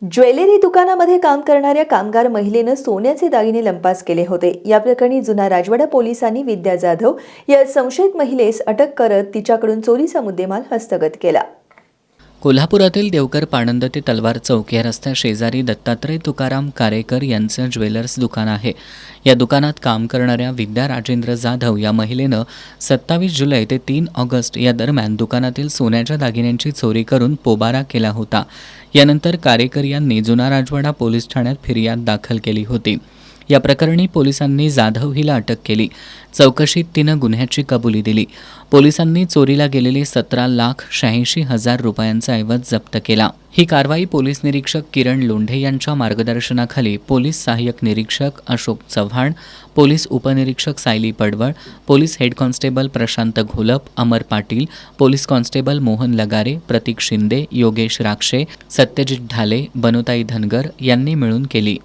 Jewellery दुकानामध्ये काम करणाऱ्या कामगार महिलेनं सोन्याचे दागिने लंपास केले होते। या प्रकरणी जुना राजवाडा पोलिसांनी विद्या जाधव या संशयित महिलेस अटक करत तिच्याकडून चोरीचा मुद्देमाल हस्तगत केला। कोल्हापुरातील देवकर पाणंद ते तलवार चौक या रस्त्याशेजारी दत्तात्रय तुकाराम कारेकर यांचं ज्वेलर्स दुकान आहे। या दुकानात काम करणाऱ्या विद्या राजेंद्र जाधव या महिलेनं 27 जुलै ते 3 ऑगस्ट या दरम्यान दुकानातील सोन्याच्या दागिन्यांची चोरी करून पोबारा केला होता। यानंतर कारेकर यांनी जुना राजवाडा पोलीस ठाण्यात फिर्याद दाखल केली होती। या प्रकरणी पोलिसांनी जाधव हिला अटक केली। चौकशीत तिनं गुन्ह्याची कबुली दिली। पोलिसांनी चोरीला गेलेले 17,86,000 रुपयांचा ऐवज जप्त केला। ही कारवाई पोलीस निरीक्षक किरण लोंढे यांच्या मार्गदर्शनाखाली पोलीस सहाय्यक निरीक्षक अशोक चव्हाण, पोलीस उपनिरीक्षक Sayali Padwal, police head constable Prashant Gholap, Amar Patil, police constable Mohan Lagare, Pratik Shinde, Yogesh Rakshe, Satyajit Dhale, Banutai Dhangar यांनी मिळून केली।